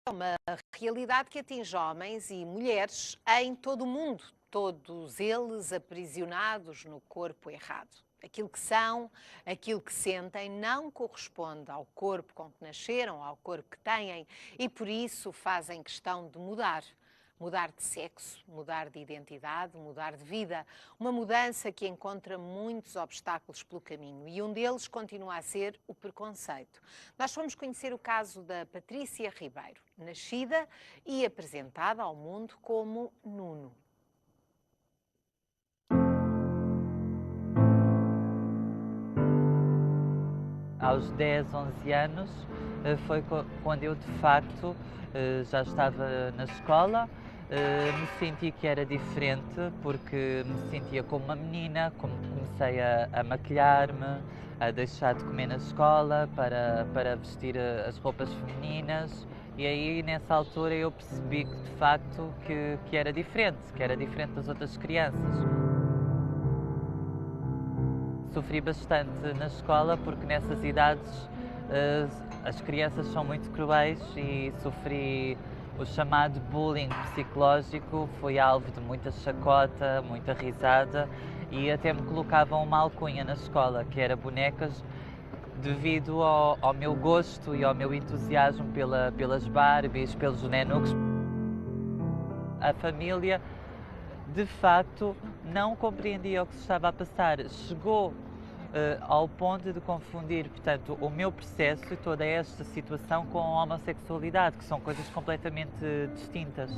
uma realidade que atinge homens e mulheres em todo o mundo, todos eles aprisionados no corpo errado. Aquilo que são, aquilo que sentem, não corresponde ao corpo com que nasceram, ao corpo que têm, e por isso fazem questão de mudar. Mudar de sexo, mudar de identidade, mudar de vida. Uma mudança que encontra muitos obstáculos pelo caminho e um deles continua a ser o preconceito. Nós fomos conhecer o caso da Patrícia Ribeiro, nascida e apresentada ao mundo como Nuno. Aos 10, 11 anos foi quando eu de facto já estava na escola, me senti que era diferente porque me sentia como uma menina, como comecei a maquilhar-me, a deixar de comer na escola para vestir as roupas femininas e aí nessa altura eu percebi que de facto que era diferente das outras crianças. Sofri bastante na escola porque nessas idades as crianças são muito cruéis e sofri o chamado bullying psicológico, fui alvo de muita chacota, muita risada e até me colocavam uma alcunha na escola, que era bonecas, devido ao meu gosto e ao meu entusiasmo pelas Barbies, pelos nenucos. A família de facto não compreendia o que se estava a passar. Chegou ao ponto de confundir, portanto, o meu processo e toda esta situação com a homossexualidade, que são coisas completamente distintas.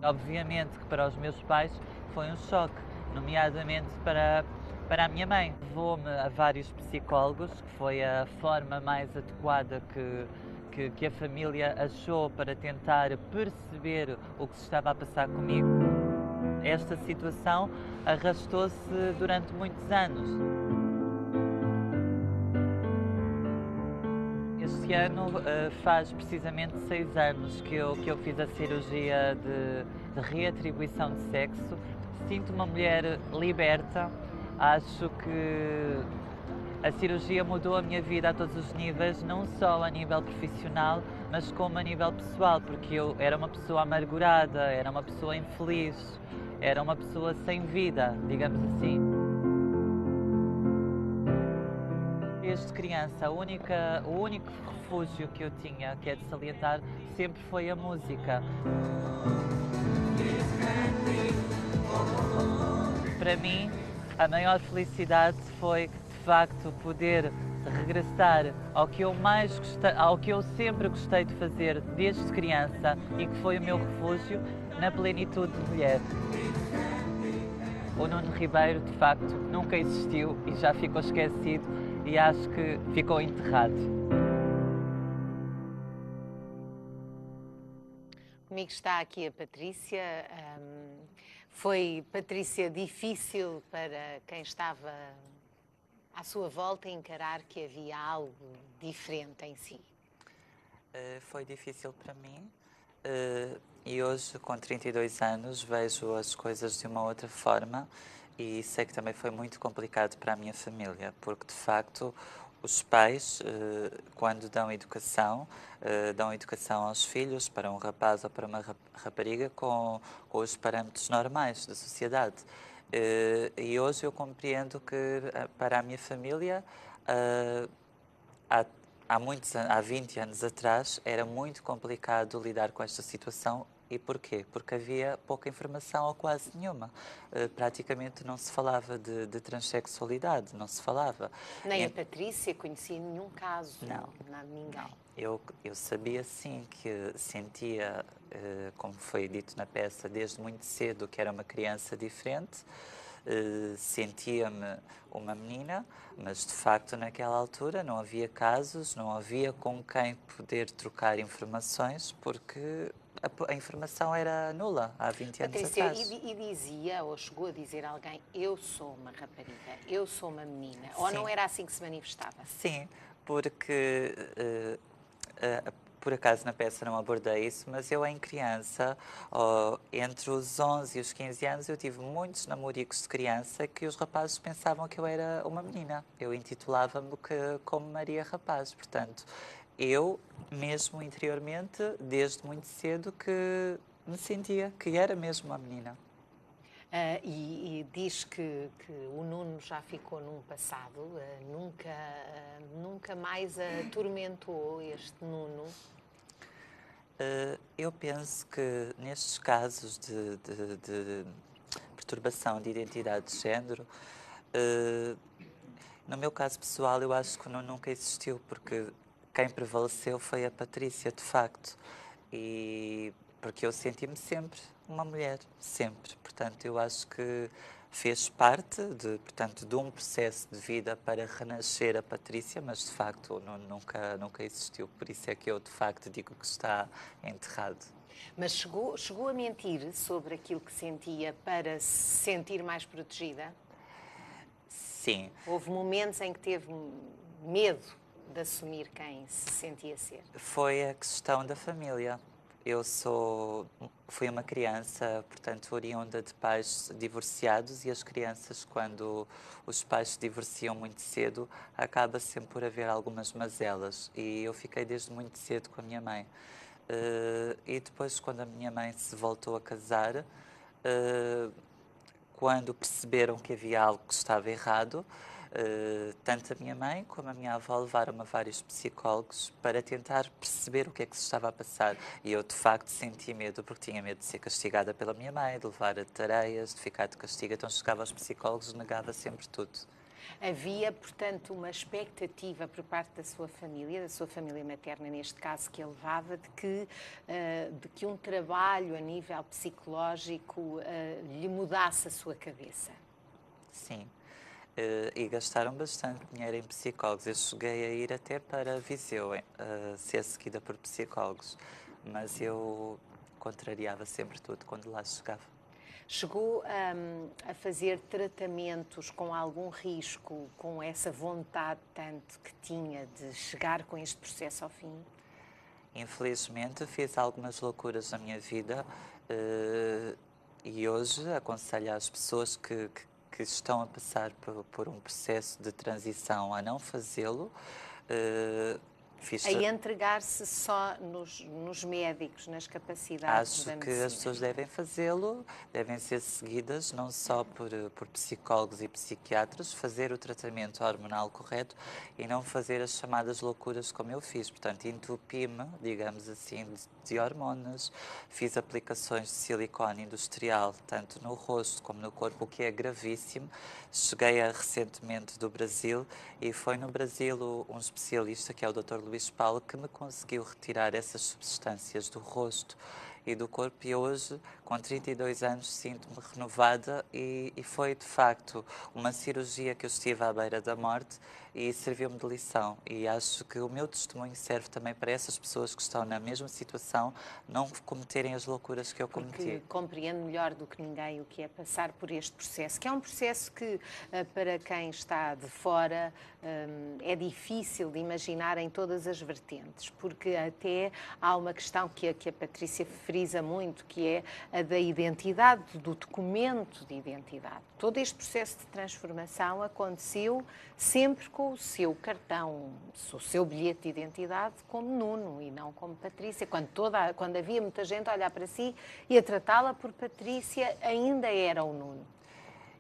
Obviamente que para os meus pais foi um choque, nomeadamente para a minha mãe. Levou-me a vários psicólogos, que foi a forma mais adequada que a família achou para tentar perceber o que se estava a passar comigo. Esta situação arrastou-se durante muitos anos. Este ano faz precisamente 6 anos que eu fiz a cirurgia de reatribuição de sexo. Sinto uma mulher liberta. Acho que a cirurgia mudou a minha vida a todos os níveis, não só a nível profissional, mas como a nível pessoal, porque eu era uma pessoa amargurada, era uma pessoa infeliz, era uma pessoa sem vida, digamos assim. Desde criança, o único refúgio que eu tinha, que é de salientar, sempre foi a música. Para mim, a maior felicidade foi, de facto, poder regressar ao que ao que eu sempre gostei de fazer desde criança e que foi o meu refúgio na plenitude de mulher. O Nuno Ribeiro, de facto, nunca existiu e já ficou esquecido e acho que ficou enterrado. Comigo está aqui a Patrícia. Foi, Patrícia, difícil para quem estava à sua volta encarar que havia algo diferente em si? Foi difícil para mim e hoje, com 32 anos, vejo as coisas de uma outra forma e sei que também foi muito complicado para a minha família, porque de facto os pais, quando dão educação aos filhos, para um rapaz ou para uma rapariga, com os parâmetros normais da sociedade. E hoje eu compreendo que para a minha família, há há 20 anos atrás era muito complicado lidar com esta situação. E porquê? Porque havia pouca informação ou quase nenhuma. Praticamente não se falava de transexualidade, não se falava. Nem a Patrícia conhecia nenhum caso, Não, ninguém. não. Eu sabia sim que sentia, como foi dito na peça, desde muito cedo que era uma criança diferente. Sentia-me uma menina, mas de facto naquela altura não havia casos, não havia com quem poder trocar informações, porque a informação era nula há 20 anos Patrícia, atrás. e dizia, ou chegou a dizer a alguém, eu sou uma rapariga, eu sou uma menina, ou não Sim. era assim que se manifestava? Sim, porque por acaso na peça não abordei isso, mas eu em criança, entre os 11 e os 15 anos, eu tive muitos namoricos de criança que os rapazes pensavam que eu era uma menina. Eu intitulava-me como Maria Rapaz, portanto, eu, mesmo interiormente, desde muito cedo, que me sentia que era mesmo uma menina. E diz que o Nuno já ficou num passado, nunca mais atormentou este Nuno. Eu penso que nestes casos de perturbação de identidade de género, no meu caso pessoal, eu acho que o Nuno nunca existiu, porque quem prevaleceu foi a Patrícia, de facto. E porque eu senti-me sempre uma mulher, sempre. Portanto, eu acho que fez parte portanto, de um processo de vida para renascer a Patrícia, mas de facto o Nuno nunca existiu. Por isso é que eu de facto digo que está enterrado. Mas chegou a mentir sobre aquilo que sentia para se sentir mais protegida? Sim. Houve momentos em que teve medo de assumir quem se sentia ser? Foi a questão da família. Fui uma criança, portanto, oriunda de pais divorciados, e as crianças, quando os pais se divorciam muito cedo, acaba sempre por haver algumas mazelas. E eu fiquei desde muito cedo com a minha mãe. E depois, quando a minha mãe se voltou a casar, quando perceberam que havia algo que estava errado, tanto a minha mãe como a minha avó levaram-me a vários psicólogos para tentar perceber o que é que se estava a passar. E eu, de facto, senti medo, porque tinha medo de ser castigada pela minha mãe, de levar a tareias, de ficar de castigo. Então chegava aos psicólogos e negava sempre tudo. Havia, portanto, uma expectativa por parte da sua família materna, neste caso, que ele levava, de que um trabalho a nível psicológico lhe mudasse a sua cabeça. Sim. E gastaram bastante dinheiro em psicólogos. Eu cheguei a ir até para Viseu, ser seguida por psicólogos, mas eu contrariava sempre tudo quando lá chegava. Chegou a fazer tratamentos com algum risco, com essa vontade tanto que tinha de chegar com este processo ao fim? Infelizmente, fiz algumas loucuras na minha vida, e hoje aconselho às pessoas que estão a passar por um processo de transição a não fazê-lo. A entregar-se só nos médicos, nas capacidades Acho da que as medicina. pessoas devem fazê-lo, devem ser seguidas não só por psicólogos e psiquiatras, fazer o tratamento hormonal correto e não fazer as chamadas loucuras como eu fiz. Portanto, entupi-me, digamos assim, de hormonas, fiz aplicações de silicone industrial, tanto no rosto como no corpo, o que é gravíssimo. Cheguei recentemente do Brasil e foi no Brasil um especialista, que é o Dr. Luís Paulo, que me conseguiu retirar essas substâncias do rosto e do corpo, e hoje, com 32 anos, sinto-me renovada e foi, de facto, uma cirurgia que eu estive à beira da morte e serviu-me de lição. E acho que o meu testemunho serve também para essas pessoas que estão na mesma situação não cometerem as loucuras que eu cometi. Porque compreendo melhor do que ninguém o que é passar por este processo, que é um processo que, para quem está de fora, é difícil de imaginar em todas as vertentes, porque até há uma questão que a Patrícia frisa muito, que é a da identidade, do documento de identidade. Todo este processo de transformação aconteceu sempre com o seu cartão, o seu bilhete de identidade como Nuno e não como Patrícia. Quando havia muita gente a olhar para si e a tratá-la por Patrícia, ainda era o Nuno.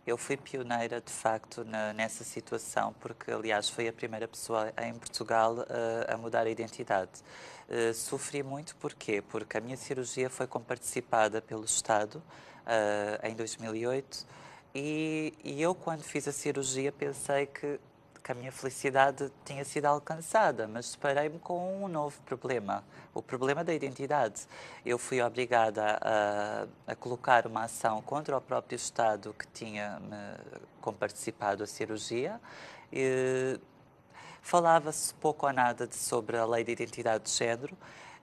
Eu fui pioneira, de facto, nessa situação, porque, aliás, fui a primeira pessoa em Portugal a mudar a identidade. Sofri muito, porquê? Porque a minha cirurgia foi comparticipada pelo Estado em 2008 e eu, quando fiz a cirurgia, pensei que a minha felicidade tinha sido alcançada, mas deparei-me com um novo problema, o problema da identidade. Eu fui obrigada a colocar uma ação contra o próprio Estado que tinha-me comparticipado a cirurgia. Falava-se pouco ou nada sobre a lei de identidade de género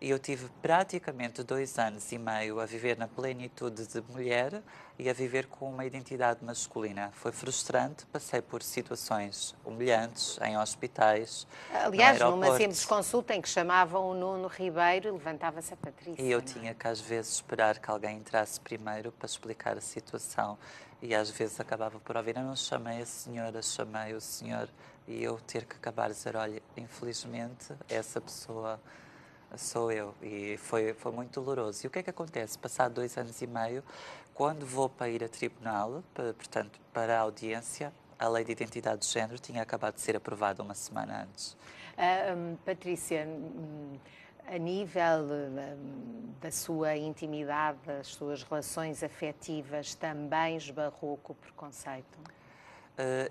e eu tive praticamente 2 anos e meio a viver na plenitude de mulher e a viver com uma identidade masculina. Foi frustrante, passei por situações humilhantes em hospitais, no Aliás, numa simples aeroporto. consulta em que chamavam o Nuno Ribeiro, levantava-se a E Patrícia, eu não tinha é? que às vezes esperar que alguém entrasse primeiro para explicar a situação e às vezes acabava por ouvir, eu não chamei a senhora, chamei o senhor, e eu ter que acabar de dizer, olha, infelizmente essa pessoa sou eu, e foi muito doloroso. E o que é que acontece? Passado 2 anos e meio, quando vou para ir a tribunal, portanto para a audiência, a lei de identidade de género tinha acabado de ser aprovada uma semana antes. Patrícia, a nível da sua intimidade, das suas relações afetivas, também esbarrou com o preconceito?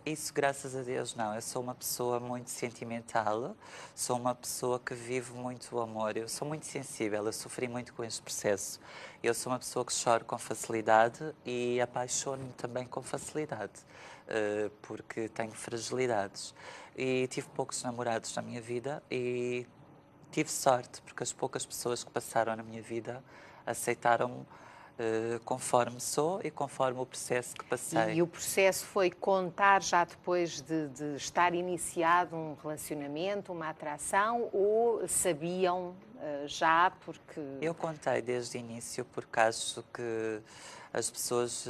Isso, graças a Deus, não. Eu sou uma pessoa muito sentimental, sou uma pessoa que vive muito o amor. Eu sou muito sensível, eu sofri muito com este processo. Eu sou uma pessoa que choro com facilidade e apaixono-me também com facilidade, porque tenho fragilidades. E tive poucos namorados na minha vida e tive sorte, porque as poucas pessoas que passaram na minha vida aceitaram-me conforme sou e conforme o processo que passei. E o processo foi contar já depois de estar iniciado um relacionamento, uma atração, ou sabiam já porque... Eu contei desde o início porque acho que as pessoas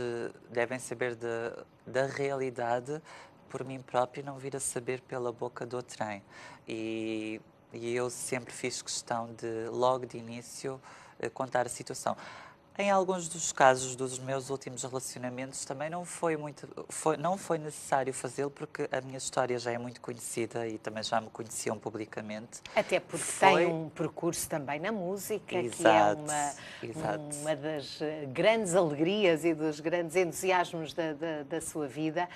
devem saber da realidade por mim própria e não vir a saber pela boca do outrem. E, e eu sempre fiz questão de, logo de início, contar a situação. Em alguns dos casos dos meus últimos relacionamentos também não foi necessário fazê-lo porque a minha história já é muito conhecida e também já me conheciam publicamente. Até porque tem Foi um percurso também na música, que é exato, exato. uma das grandes alegrias e dos grandes entusiasmos da sua vida.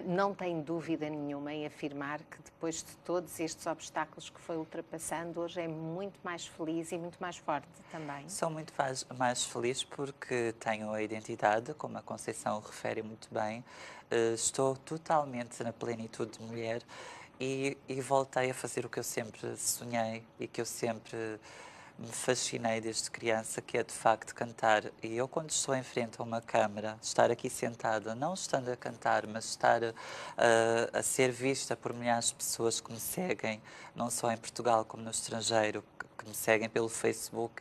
Não tem dúvida nenhuma em afirmar que depois de todos estes obstáculos que foi ultrapassando, hoje é muito mais feliz e muito mais forte também. Sou muito mais feliz porque tenho a identidade, como a Conceição refere muito bem. Estou totalmente na plenitude de mulher e voltei a fazer o que eu sempre sonhei e que eu sempre me fascinei desde criança, que é de facto cantar. E eu, quando estou em frente a uma câmara, estar aqui sentada, não estando a cantar, mas estar a ser vista por milhares de pessoas que me seguem, não só em Portugal como no estrangeiro, que me seguem pelo Facebook,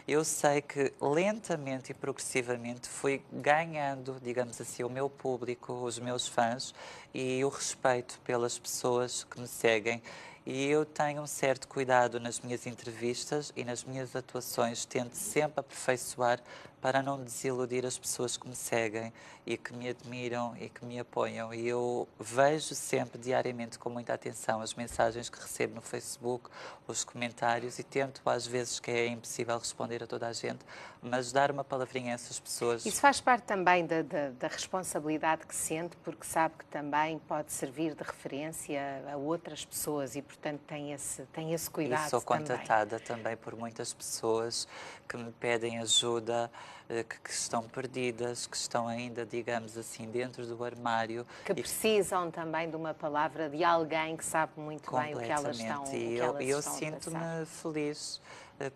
eu sei que lentamente e progressivamente fui ganhando, digamos assim, o meu público, os meus fãs e o respeito pelas pessoas que me seguem. E eu tenho um certo cuidado nas minhas entrevistas e nas minhas atuações, tento sempre aperfeiçoar para não desiludir as pessoas que me seguem e que me admiram e que me apoiam. E eu vejo sempre, diariamente, com muita atenção, as mensagens que recebo no Facebook, os comentários, e tento, às vezes, que é impossível responder a toda a gente, mas dar uma palavrinha a essas pessoas. Isso faz parte também da responsabilidade que sente, porque sabe que também pode servir de referência a outras pessoas e, portanto, tem esse E cuidado sou também. contatada também por muitas pessoas que me pedem ajuda, que estão perdidas, que estão ainda, digamos assim, dentro do armário. Que E precisam também de uma palavra de alguém que sabe muito bem completamente. o E que eu, elas eu estão a passar. sinto-me feliz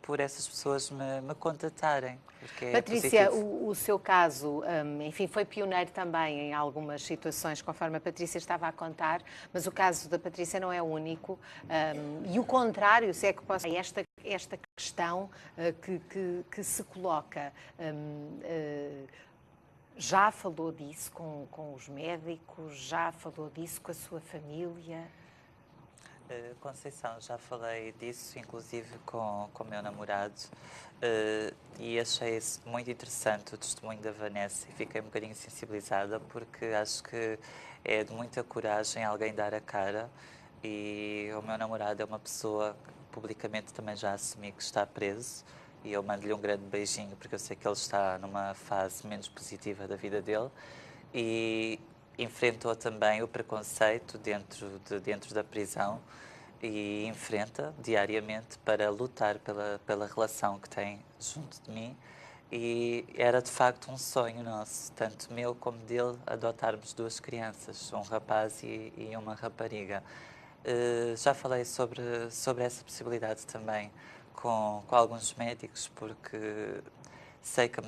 por essas pessoas me contatarem, porque é Patrícia, positivo. o seu caso, enfim, foi pioneiro também em algumas situações, conforme a Patrícia estava a contar, mas o caso da Patrícia não é o único. E o contrário, se é que posso... Esta questão que se coloca. Já falou disso com os médicos? Já falou disso com a sua família? Conceição, já falei disso, inclusive com o meu namorado, e achei muito interessante o testemunho da Vanessa e fiquei um bocadinho sensibilizada porque acho que é de muita coragem alguém dar a cara, e o meu namorado é uma pessoa que publicamente também já assumi que está preso, e eu mando-lhe um grande beijinho porque eu sei que ele está numa fase menos positiva da vida dele e enfrentou também o preconceito dentro da prisão e enfrenta diariamente para lutar pela relação que tem junto de mim. E era de facto um sonho nosso, tanto meu como dele, adotarmos 2 crianças, um rapaz e uma rapariga. Já falei sobre essa possibilidade também com alguns médicos, porque sei que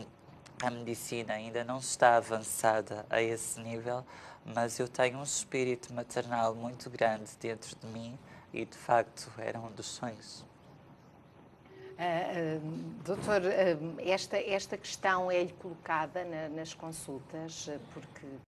a medicina ainda não está avançada a esse nível, mas eu tenho um espírito maternal muito grande dentro de mim e, de facto, era um dos sonhos. Doutor, esta questão é-lhe colocada nas consultas, porque